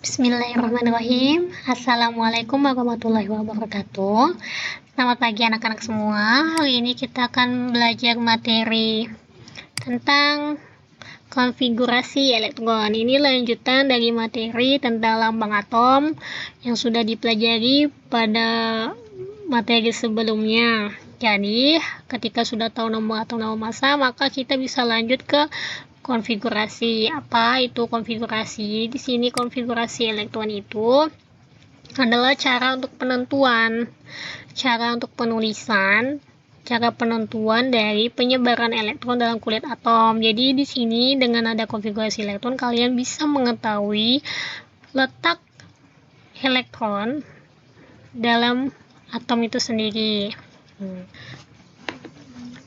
Bismillahirrahmanirrahim. Assalamualaikum warahmatullahi wabarakatuh. Selamat pagi anak-anak semua. Hari ini kita akan belajar materi tentang konfigurasi elektron. Ini lanjutan dari materi tentang lambang atom yang sudah dipelajari pada materi sebelumnya. Jadi, ketika sudah tahu nomor atau nama massa, maka kita bisa lanjut ke konfigurasi. Apa itu konfigurasi? Di sini konfigurasi elektron itu adalah cara untuk penentuan, cara untuk penulisan, cara penentuan dari penyebaran elektron dalam kulit atom. Jadi di sini dengan ada konfigurasi elektron kalian bisa mengetahui letak elektron dalam atom itu sendiri.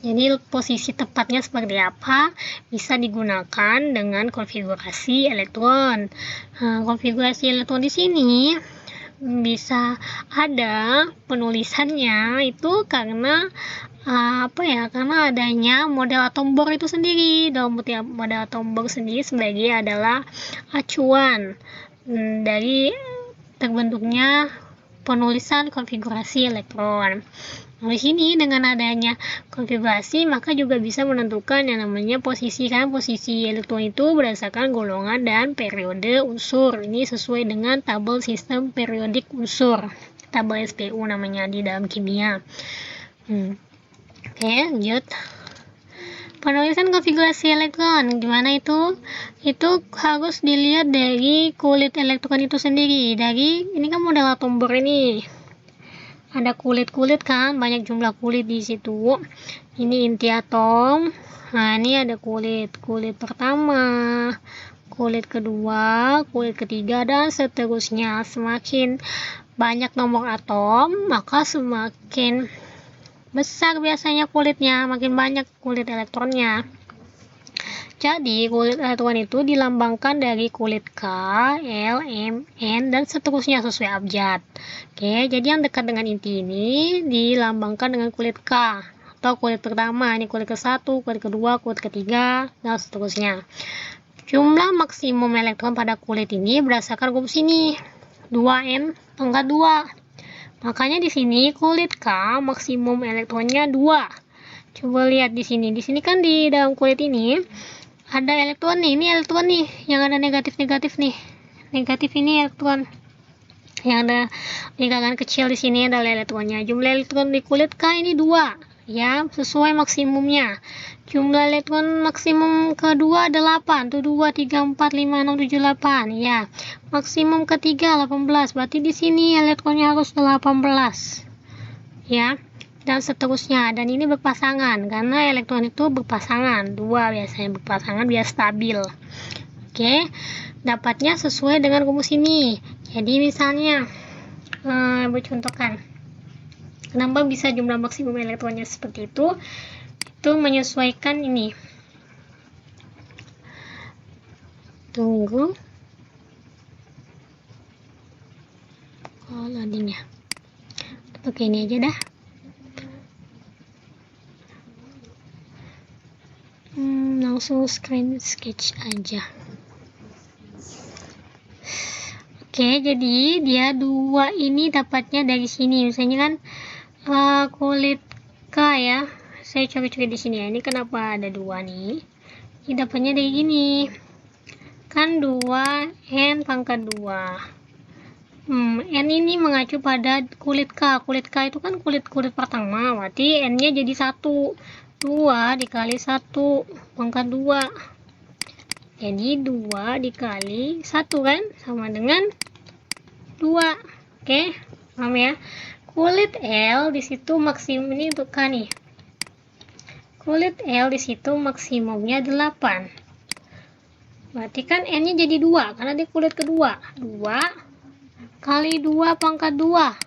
Jadi posisi tepatnya seperti apa bisa digunakan dengan konfigurasi elektron. Konfigurasi elektron di sini bisa ada penulisannya itu karena karena adanya model atom Bohr itu sendiri. Dalam model atom Bohr sendiri sebagai adalah acuan dari terbentuknya penulisan konfigurasi elektron. Di sini dengan adanya konfigurasi maka juga bisa menentukan yang namanya posisi, kan posisi elektron itu berdasarkan golongan dan periode unsur. Ini sesuai dengan tabel sistem periodik unsur, tabel SPU namanya di dalam kimia. Oke, lanjut. Penulisan konfigurasi elektron gimana itu? Itu harus dilihat dari kulit elektron itu sendiri. Dari ini kan model atom Bohr ini. Ada kulit-kulit kan, banyak jumlah kulit di situ. Ini inti atom. Nah, ini ada kulit pertama, kulit kedua, kulit ketiga, dan seterusnya. Semakin banyak nomor atom, maka semakin besar biasanya kulitnya, makin banyak kulit elektronnya. Jadi, kulit elektron itu dilambangkan dari kulit K, L, M, N, dan seterusnya sesuai abjad. Oke, jadi yang dekat dengan inti ini dilambangkan dengan kulit K, atau kulit pertama. Ini kulit ke-1, kulit kedua, kulit ketiga, dan seterusnya. Jumlah maksimum elektron pada kulit ini berdasarkan rumus ini, 2N pangkat 2. Makanya di sini kulit K maksimum elektronnya 2. Coba lihat di sini. Di sini kan di dalam kulit ini ada elektron nih, ini elektron nih, yang ada negatif-negatif nih. Negatif ini elektron. Yang ada lingkaran kecil di sini adalah elektronnya. Jumlah elektron di kulit K ini 2, ya, sesuai maksimumnya. Jumlah elektron maksimum kedua 8. Tuh 2, 3, 4, 5, 6, 7, 8. Ya. Maksimum ketiga 18. Berarti di sini elektronnya harus 18. Ya. Dan seterusnya, dan ini berpasangan karena elektron itu berpasangan, 2 biasanya berpasangan biar stabil. Oke, dapatnya sesuai dengan rumus ini. Jadi misalnya contohkan kenapa bisa jumlah maksimum elektronnya seperti itu menyesuaikan ini. Tunggu loadingnya. Oke, ini aja dah. Langsung screen sketch aja. Oke, jadi dia 2 ini dapatnya dari sini. Misalnya kan kulit K ya. Saya cari-cari di sini ya. Ini kenapa ada 2 nih? Ini dapatnya dari gini. Kan 2 N pangkat 2. N ini mengacu pada kulit K. Kulit K itu kan kulit pertama. Berarti N-nya jadi 1. 2 dikali 1 pangkat 2. Jadi 2 dikali 1 kan sama dengan 2. Oke, paham ya? Kulit L di situ maksimum, ini untuk K nih. Kulit L di situ maksimumnya 8. Berarti kan N-nya jadi 2 karena dia kulit kedua. 2 kali 2 pangkat 2.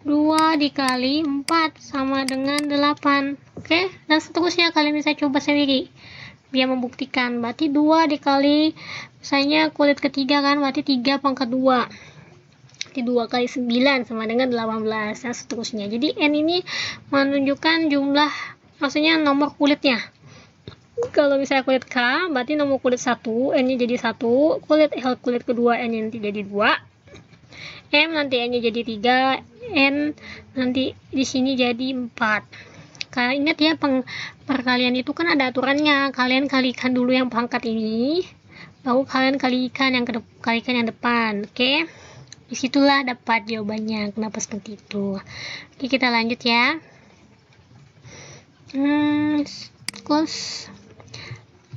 2 dikali 4 sama dengan 8. Oke, dan seterusnya kalian bisa coba sendiri biar membuktikan. Berarti 2 dikali misalnya kulit ketiga kan, berarti 3 pangkat 2. Berarti 2 kali 9 sama dengan 18 dan seterusnya. Jadi N ini menunjukkan jumlah, maksudnya nomor kulitnya. Kalau misalnya kulit K, berarti nomor kulit 1, N-nya jadi 1, kulit kedua N-nya nanti jadi 2, M nanti N-nya jadi 3, N nanti di sini jadi 4. Kalian ingat ya, perkalian itu kan ada aturannya. Kalian kalikan dulu yang pangkat ini, baru kalian kalikan yang depan. Oke? Disitulah dapat jawabannya. Kenapa seperti itu? Oke, kita lanjut ya. Terus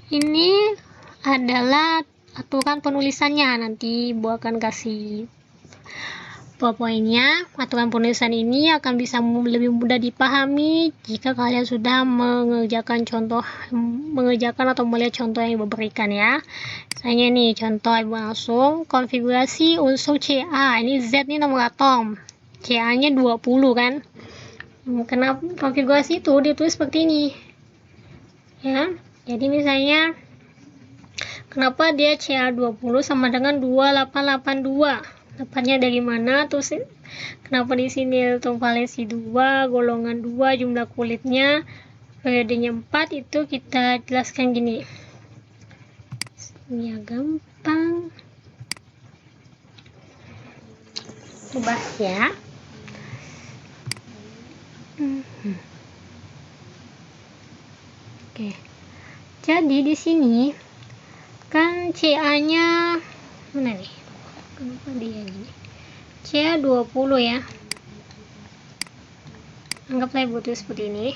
ini adalah aturan penulisannya. Nanti Bu akan kasih poinnya. Aturan penulisan ini akan bisa lebih mudah dipahami jika kalian sudah mengerjakan atau melihat contoh yang Ibu berikan ya. Misalnya nih contoh Ibu langsung konfigurasi unsur Ca. Ini Z nih nomor atom, Ca-nya 20 kan. Kenapa konfigurasi itu ditulis seperti ini ya. Jadi misalnya kenapa dia Ca20 sama dengan 2882, dapatnya dari mana? Terus kenapa di sini elektron valensi 2, golongan 2, jumlah kulitnya, periodenya 4, itu kita jelaskan gini. Ini ya gampang. Coba ya. Oke. Jadi di sini kan Ca-nya mana nih? Kenapa dia gini? Ca20 ya. Anggaplah Ibu tulis seperti ini.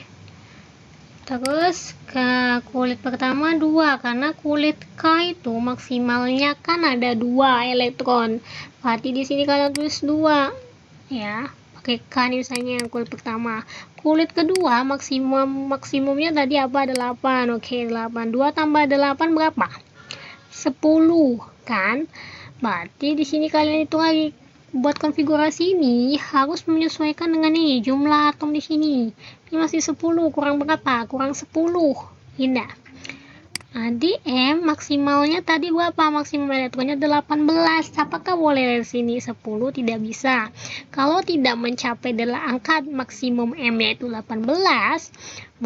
Terus ke kulit pertama 2, karena kulit K itu maksimalnya kan ada 2 elektron. Berarti di sini kalian tulis 2 ya. Pakai K nih misalnya yang kulit pertama. Kulit kedua maksimumnya tadi apa? 8. Oke, 8. 2 tambah 8 berapa? 10 kan? Berarti di sini kalian hitung lagi. Buat konfigurasi ini harus menyesuaikan dengan nih jumlah atom di sini. Ini masih 10, kurang berapa? Kurang 10. Indah. Nah, di M maksimalnya tadi berapa? Maksimum elektronnya 18. Apakah boleh dari sini 10? Tidak bisa. Kalau tidak mencapai angka maksimum M yaitu 18,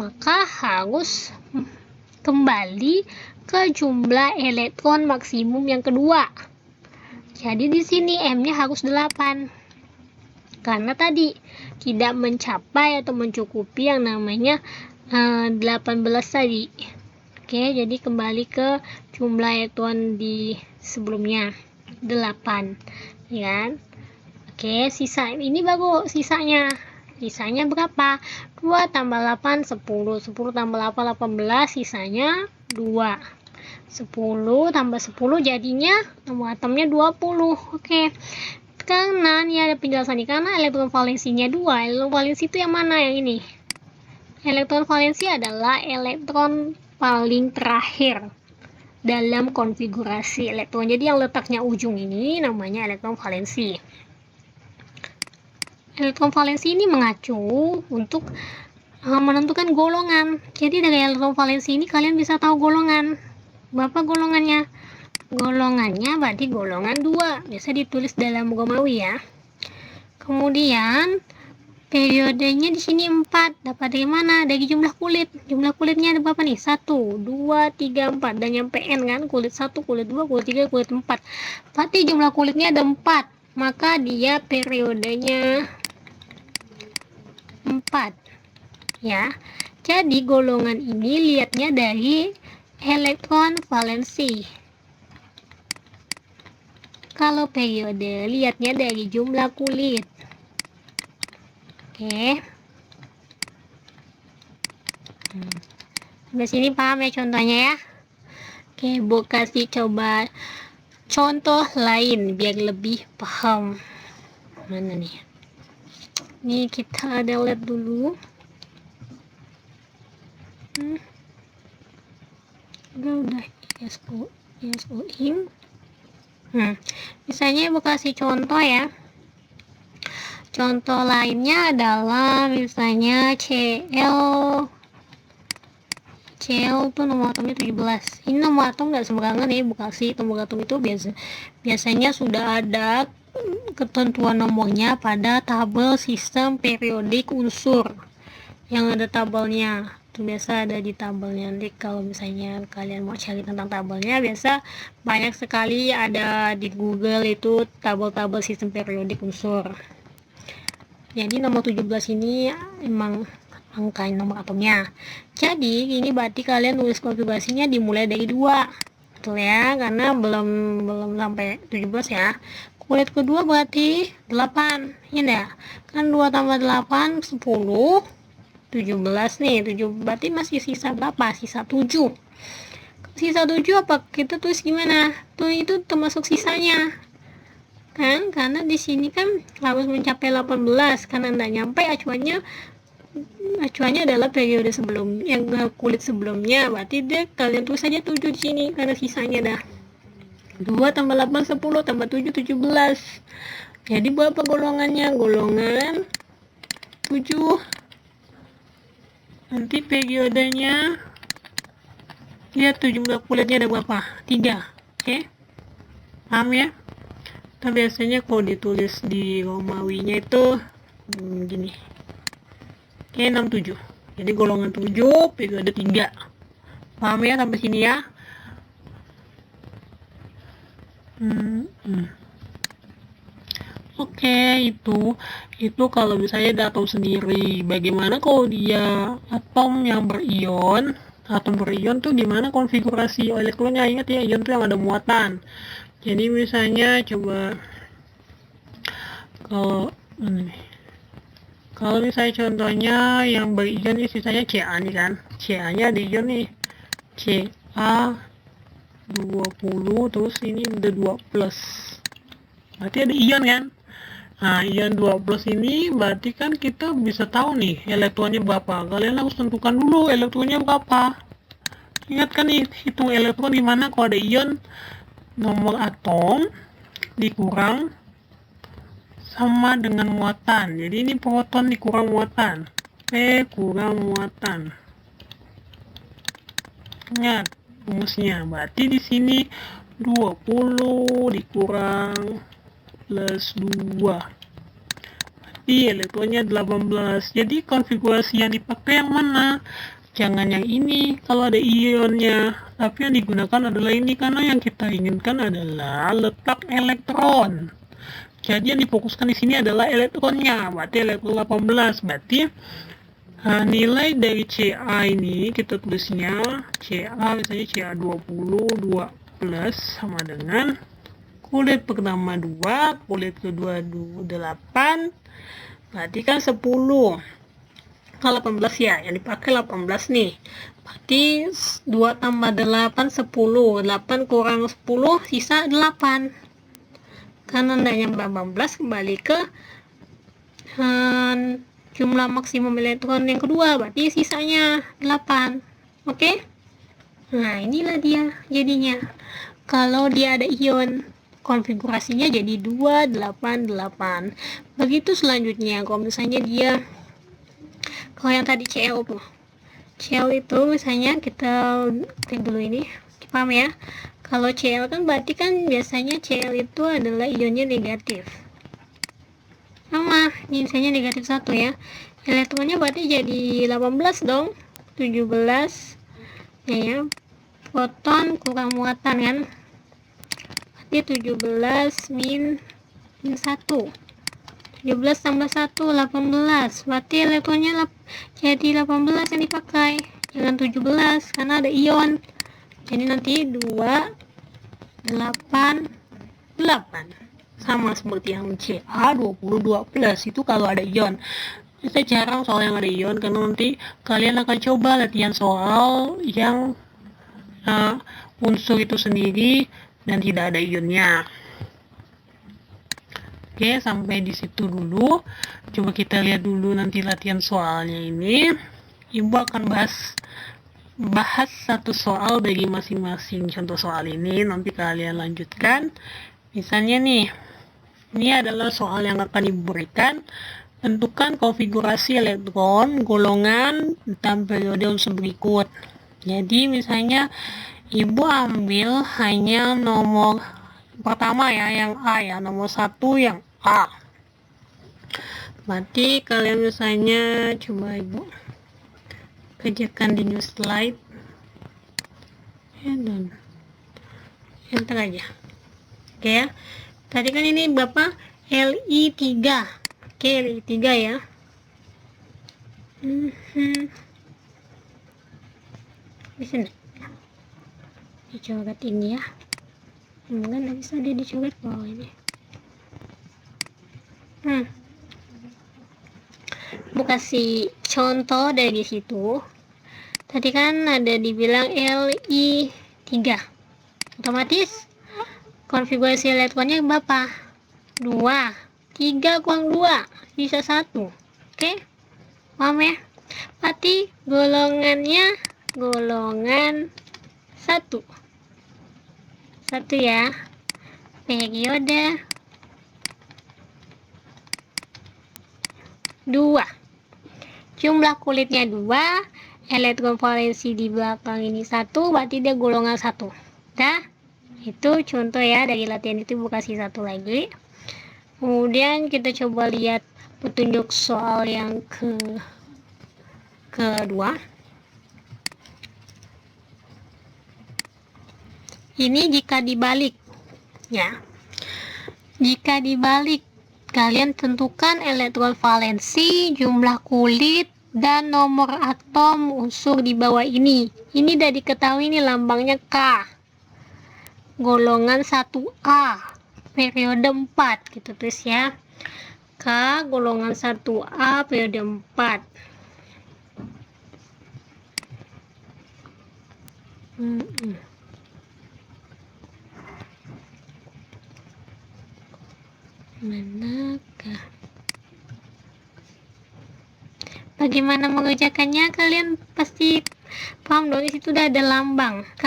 maka harus kembali ke jumlah elektron maksimum yang kedua. Jadi di sini M-nya harus 8. Karena tadi tidak mencapai atau mencukupi yang namanya 18 tadi. Oke, jadi kembali ke jumlah elektron di sebelumnya 8, ya kan? Oke, sisa ini baru sisanya. Sisanya berapa? 2 tambah 8 10. 10 tambah 8 18, sisanya 2. 10 tambah 10 jadinya nomor atomnya 20. Oke. Karena ini ada penjelasan nih, karena elektron valensinya 2. Elektron valensi itu yang mana? Yang ini. Elektron valensi adalah elektron paling terakhir dalam konfigurasi elektron. Jadi yang letaknya ujung ini namanya elektron valensi. Elektron valensi ini mengacu untuk menentukan golongan. Jadi dari elektron valensi ini kalian bisa tahu golongan. Berapa golongannya? Golongannya berarti golongan 2. Biasa ditulis dalam Romawi ya. Kemudian periodenya di sini 4. Dapat dari mana? Dari jumlah kulit. Jumlah kulitnya ada berapa nih? 1, 2, 3, 4. Dan nyampe N kan? Kulit 1, kulit 2, kulit 3, kulit 4. Berarti jumlah kulitnya ada 4. Maka dia periodenya 4. Ya. Jadi golongan ini lihatnya dari elektron valensi. Kalau periode lihatnya dari jumlah kulit. Oke. Sampai sini paham ya contohnya ya? Oke, Bu kasih coba contoh lain biar lebih paham. Mana nih? Ini kita delete dulu. Udah ISO in. Misalnya Ibu kasih contoh ya. Contoh lainnya adalah misalnya Cl itu nomor atomnya 17. Ini nomor atom nggak sembarangan ya Ibu kasih. Nomor atom itu biasanya sudah ada ketentuan nomornya pada tabel sistem periodik unsur yang ada tabelnya. itu biasa ada di tabelnya. Nanti kalau misalnya kalian mau cari tentang tabelnya, biasa banyak sekali ada di Google itu tabel-tabel sistem periodik unsur. Jadi nomor 17 ini emang angka nomor atomnya. Jadi ini berarti kalian nulis konfigurasinya dimulai dari 2. Betul ya, karena belum sampai 17 ya. Kulit kedua berarti 8. Ya enggak? Kan 2 tambah 8 10. 17 nih, 7 berarti masih sisa berapa? Sisa 7. Sisa 7 apa kita tulis gimana? Tuh itu termasuk sisanya. Kan? Karena di sini kan harus mencapai 18 karena enggak nyampe acuannya adalah periode sebelum yang kulit sebelumnya, berarti kalian tulis saja 7 di sini karena sisanya dah 2 tambah 8 10 tambah 7 17. Jadi berapa golongannya? Golongan 7. Nanti periodenya lihat jumlah kulitnya ada berapa? 3. Oke, paham ya? Nah, biasanya kalau ditulis di Romawinya itu gini. Oke, 67. Jadi golongan 7, periode 3. Paham ya sampai sini ya? Oke, itu kalau misalnya ada atom sendiri. Bagaimana kalau dia atom yang berion? Atom berion tuh gimana konfigurasi elektronnya? Ingat ya, ion tuh yang ada muatan. Jadi misalnya coba kalau misalnya contohnya yang berion ini sisanya Ca nih kan. Ca nya ada ion nih, Ca 20, terus ini udah 2 plus, berarti ada ion kan. Nah, ion 2 plus ini berarti kan kita bisa tahu nih elektronnya berapa. Kalian harus tentukan dulu elektronnya berapa. Ingat kan nih, hitung elektron gimana kalau ada ion, nomor atom dikurang sama dengan muatan. Jadi ini proton dikurang muatan, P kurang muatan. Ingat rumusnya, berarti di sini 20 dikurang plus 2, berarti elektronnya 18. Jadi konfigurasi yang dipakai yang mana? Jangan yang ini kalau ada ionnya, tapi yang digunakan adalah ini karena yang kita inginkan adalah letak elektron. Jadi yang difokuskan di sini adalah elektronnya, berarti elektron 18. Berarti nilai dari Ca ini kita tulisnya Ca misalnya Ca 20 2 plus sama dengan kulit pertama 2, kulit kedua 8, berarti kan 10. Kalau 18 ya, yang dipakai 18 nih. Berarti 2 tambah 8 10. 8 kurang 10 sisa 8. Karena ndaknya 18 kembali ke jumlah maksimum elektron yang kedua, berarti sisanya 8. Oke? Nah, inilah dia jadinya. Kalau dia ada ion, konfigurasinya jadi 288. Begitu selanjutnya, kalau misalnya dia, kalau yang tadi Cl tuh, Cl itu misalnya kita cek dulu ini, paham ya? Kalau Cl kan berarti kan biasanya Cl itu adalah ionnya negatif. Sama, ini misalnya negatif 1 ya. Elektronnya berarti jadi 18 dong. 17 ya. Proton kurang muatan kan. Berarti 17 min 1. 17 tambah 1 18. Berarti elektronnya jadi 18 yang dipakai. Jangan 17 karena ada ion. Jadi nanti 2 8 sama seperti yang Ca 22 plus itu kalau ada ion. Kita jarang soal yang ada ion karena nanti kalian akan coba latihan soal yang unsur itu sendiri dan tidak ada ionnya. Oke, sampai di situ dulu. Coba kita lihat dulu nanti latihan soalnya ini. Ibu akan bahas satu soal bagi masing-masing contoh soal ini, nanti kalian lanjutkan. Misalnya nih, ini adalah soal yang akan diberikan. Tentukan konfigurasi elektron golongan dalam periode unsur berikut. Jadi misalnya ibu ambil hanya nomor pertama ya, yang A ya, nomor 1 yang A. Berarti kalian misalnya coba ibu kerjakan di new slide ya, dan enter aja. Oke ya, tadi kan ini Bapak LI3. Oke, LI3 ya. Bisa enggak dicoret ini ya? Enggak bisa dia dicoret bawah ini. Bu kasih contoh dari situ. Tadi kan ada dibilang LI3. Otomatis konfigurasi elektronnya berapa? 2. 3 kurang 2 bisa 1. Oke? Paham ya? Berarti golongannya golongan 1 ya. Periode 2. Jumlah kulitnya 2, elektron valensi di belakang ini 1, berarti dia golongan 1. Dah, itu contoh ya dari latihan itu, Bu kasih satu lagi. Kemudian kita coba lihat petunjuk soal yang kedua. Ini jika dibalik ya. Jika dibalik, kalian tentukan elektron valensi, jumlah kulit, dan nomor atom unsur di bawah ini. Ini udah diketahui nih lambangnya K. Golongan 1A, periode 4, gitu tulis ya. K golongan 1A periode 4. Manakah? Bagaimana mengerjakannya? Kalian pasti paham dong, di situ udah ada lambang K.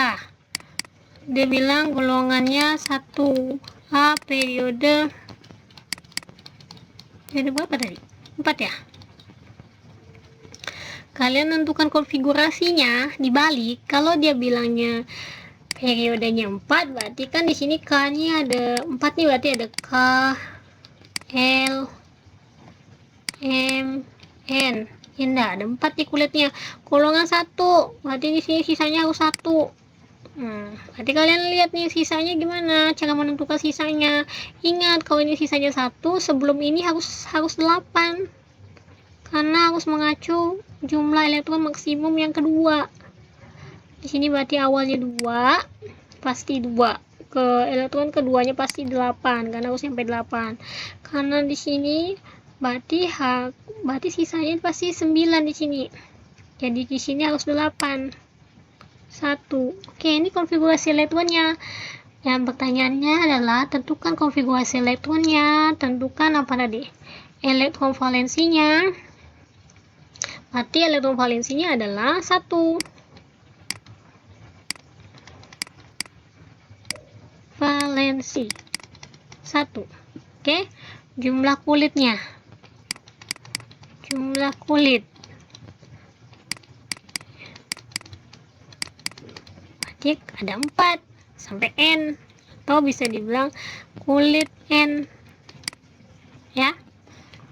Dia bilang golongannya 1A periode berapa tadi? 4 ya. Kalian tentukan konfigurasinya dibalik. Kalau dia bilangnya periodenya 4, berarti kan di sini K-nya ada 4 nih, berarti ada K, L, M, N. Enggak, ada 4 di kulitnya. Golongan 1, berarti di sini sisanya harus 1. Berarti kalian lihat nih sisanya gimana cara menentukan sisanya. Ingat, kalau ini sisanya 1, sebelum ini harus 8. Karena harus mengacu jumlah elektron maksimum yang kedua. Di sini berarti awalnya 2, pasti 2. Ke elektron keduanya pasti 8, karena harus sampai 8. Karena di sini berarti sisanya pasti 9 di sini. Jadi di sini harus 8. 1. Oke, ini konfigurasi elektronnya. Yang pertanyaannya adalah tentukan konfigurasi elektronnya. Tentukan apa tadi? Elektron valensinya. Berarti elektron valensinya adalah 1. Valensi 1. Oke, jumlah kulitnya. Jumlah kulit. Berarti ada 4 sampai N. Atau bisa dibilang kulit N. Ya.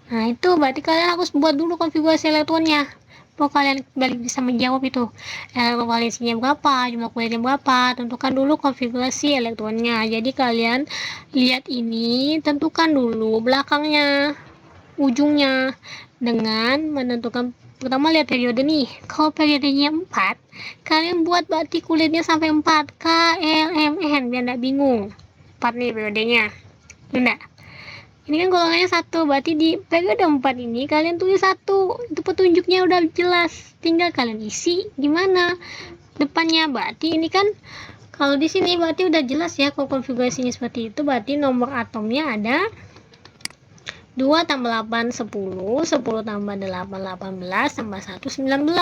Nah, itu berarti kalian harus buat dulu konfigurasi elektronnya. Kalau kalian balik bisa menjawab itu elektron valensinya berapa, jumlah kulitnya berapa, tentukan dulu konfigurasi elektronnya. Jadi kalian lihat ini, tentukan dulu belakangnya, ujungnya, dengan menentukan. Pertama lihat periode nih. Kalau periodenya 4, kalian buat berarti kulitnya sampai 4, K, L, M, N, biar nggak bingung. 4 nih periodenya. Benar. Ini kan golongannya 1, berarti di periode 4 ini kalian tulis 1. Itu petunjuknya udah jelas. Tinggal kalian isi gimana depannya. Berarti ini kan kalau di sini berarti udah jelas ya, kalau konfigurasinya seperti itu. Berarti nomor atomnya ada 2 tambah 8 10, 10 tambah 8 18, tambah 1 19.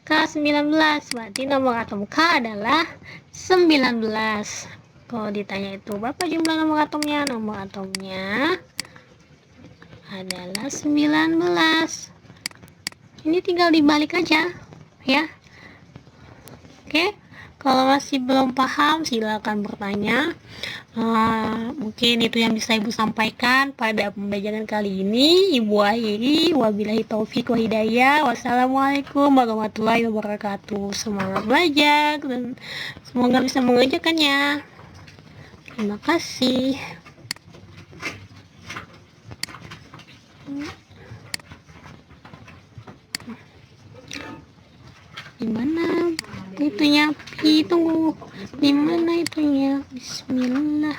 K 19, berarti nomor atom K adalah 19. Kalau ditanya itu berapa jumlah nomor atomnya? Nomor atomnya adalah 19. Ini tinggal dibalik aja ya. Oke. Kalau masih belum paham, silakan bertanya. Mungkin itu yang bisa Ibu sampaikan pada pembelajaran kali ini. Ibu akhiri, wabillahi taufik wa hidayah. Wassalamualaikum warahmatullahi wabarakatuh. Semangat belajar dan semoga bisa mengerjakannya. Terima kasih. Dimana itunya? Tunggu. Dimana itunya? Bismillah.